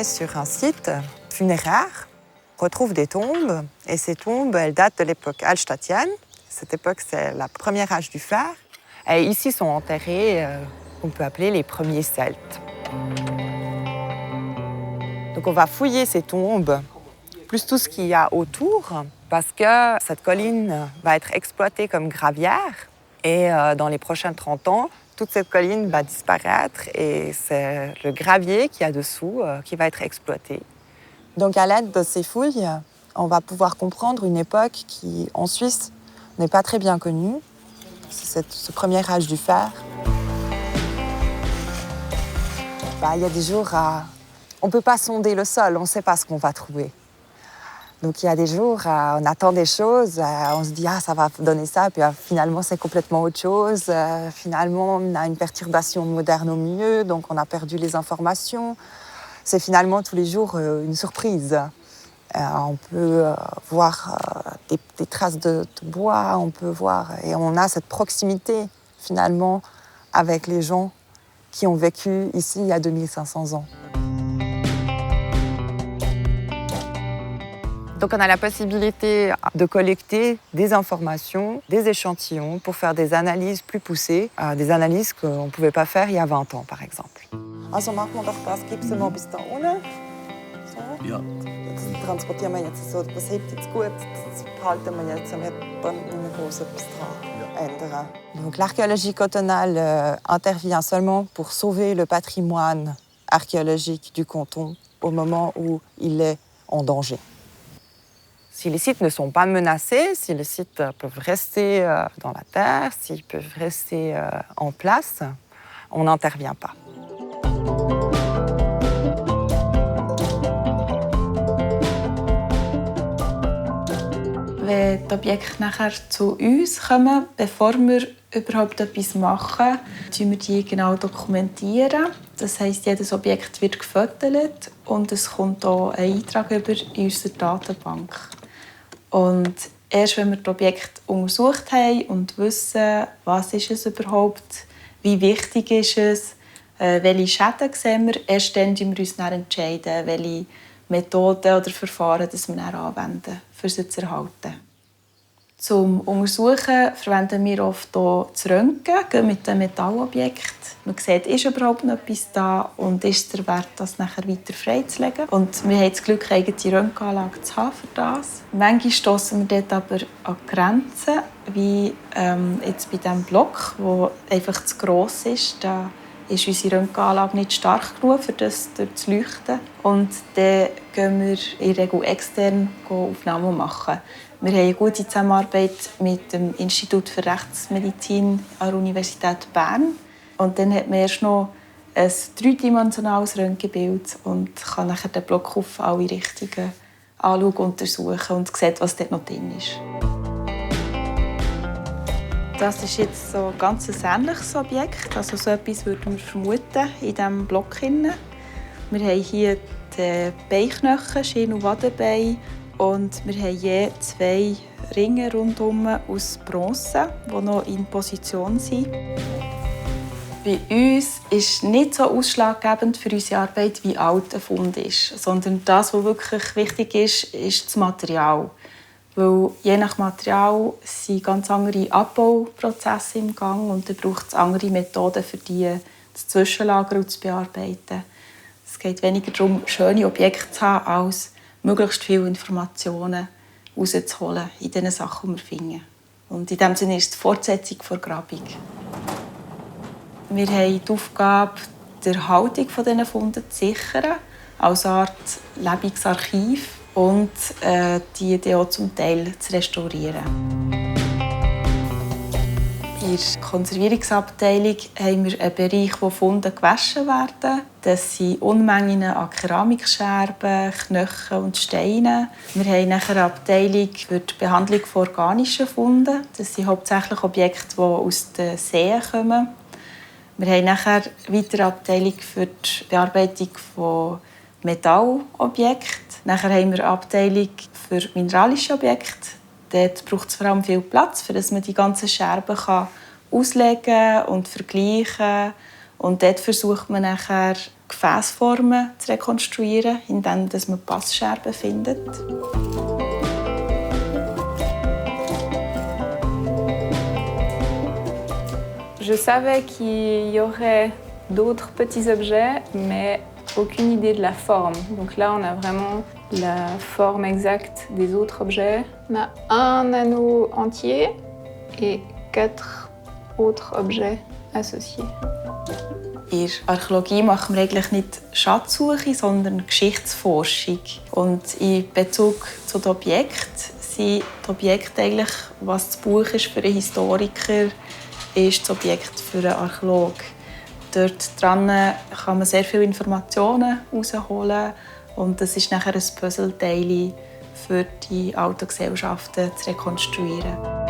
travaille sur un site funéraire, retrouve des tombes. Et ces tombes, elles datent de l'époque hallstattienne. Cette époque, c'est la première âge du fer. Et ici sont enterrés, qu'on peut appeler les premiers Celtes. Donc on va fouiller ces tombes, plus tout ce qu'il y a autour, parce que cette colline va être exploitée comme gravière. Et dans les prochains 30 ans, toute cette colline va disparaître et c'est le gravier qu'il y a dessous qui va être exploité. Donc à l'aide de ces fouilles, on va pouvoir comprendre une époque qui, en Suisse, n'est pas très bien connue. C'est ce premier âge du fer. Il y a des jours, on ne peut pas sonder le sol, on ne sait pas ce qu'on va trouver. Donc il y a des jours, on attend des choses, on se dit « ah, ça va donner ça », puis finalement c'est complètement autre chose. Finalement, on a une perturbation moderne au milieu, donc on a perdu les informations. C'est finalement tous les jours une surprise. On peut voir des traces de bois, on peut voir, et on a cette proximité finalement avec les gens qui ont vécu ici il y a 2500 ans. Donc on a la possibilité de collecter des informations, des échantillons pour faire des analyses plus poussées, des analyses qu'on ne pouvait pas faire il y a 20 ans par exemple. Also machen wir doch das, gib's mal bis da unten. So. Ja. Das transportieren wir jetzt so, das hebt jetzt gut, das behalten wir jetzt nicht dann groß etwas dran ändern. Donc l'archéologie cantonale intervient seulement pour sauver le patrimoine archéologique du canton au moment où il est en danger. Si les sites ne sont pas menacés, si les sites peuvent rester dans la terre, s'ils peuvent rester en place, on n'intervient pas. Wenn die Objekte nachher zu uns kommen, bevor wir überhaupt etwas machen, dokumentieren wir die genau. Das heisst, jedes Objekt wird gefotografiert und es kommt auch ein Eintrag in unserer Datenbank. Und erst wenn wir das Objekt untersucht haben und wissen, was ist es überhaupt, wie wichtig ist es, welche Schäden sehen wir, erst dann entscheiden wir uns dann, welche Methoden oder Verfahren das wir dann anwenden, um sie zu erhalten. Zum Untersuchen verwenden wir oft auch das Röntgen mit dem Metallobjekt. Man sieht, ist überhaupt noch etwas da und ist es wert, das nachher weiter freizulegen. Und wir haben das Glück, eine eigene Röntgenanlage zu haben für das. Manchmal stossen wir dort aber an Grenzen, wie jetzt bei diesem Block, der einfach zu gross ist. Da ist unsere Röntgenanlage nicht stark genug, für das durchzuleuchten. Und dann gehen wir in der Regel extern Aufnahmen machen. Wir haben eine gute Zusammenarbeit mit dem Institut für Rechtsmedizin an der Universität Bern. Und dann hat man erst noch ein dreidimensionales Röntgenbild und kann nachher den Block auf alle Richtungen anschauen, untersuchen und sieht, was dort noch drin ist. Das ist jetzt so ein ganz ähnliches Objekt. Also so etwas würden wir vermuten in diesem Block. Wir haben hier die Beinknochen, Schien- und Wadenbein. Und wir haben je 2 Ringe rundherum aus Bronze, die noch in Position sind. Bei uns ist nicht so ausschlaggebend für unsere Arbeit, wie alt ein Fund ist, sondern das, was wirklich wichtig ist, ist das Material. Weil je nach Material sind ganz andere Abbauprozesse im Gang und dann braucht es andere Methoden, für die das Zwischenlagern und zu bearbeiten. Es geht weniger darum, schöne Objekte zu haben, als möglichst viele Informationen herauszuholen in den Sachen, die wir finden. Und in diesem Sinne ist es die Fortsetzung der Grabung. Wir haben die Aufgabe, die Erhaltung dieser Funde zu sichern, als Art Lebensarchiv und die auch zum Teil zu restaurieren. In der Konservierungsabteilung haben wir einen Bereich, wo Funde gewaschen werden. Das sind Unmengen an Keramikscherben, Knochen und Steinen. Wir haben nachher eine Abteilung für die Behandlung von organischen Funden. Das sind hauptsächlich Objekte, die aus den Seen kommen. Wir haben nachher eine weitere Abteilung für die Bearbeitung von Metallobjekten. Nachher haben wir eine Abteilung für mineralische Objekte. Dort braucht es vor allem viel Platz, damit man die ganzen Scherben auslegen und vergleichen Und dort versucht man nachher Gefäßformen zu rekonstruieren, indem man Passscherben findet. Je savais qu'il y aurait d'autres petits objets, mais aucune idée de la forme. Donc là, on a vraiment la forme exacte des autres objets. On a un anneau entier et 4 autres objets associés. In der Archäologie machen wir eigentlich nicht Schatzsuche, sondern Geschichtsforschung. Und in Bezug zu den Objekten sind die Objekte eigentlich, was das Buch ist für einen Historiker, ist das Objekt für einen Archäologen. Dort dran kann man sehr viele Informationen herausholen und das ist nachher ein Puzzleteil für die alten Gesellschaften zu rekonstruieren.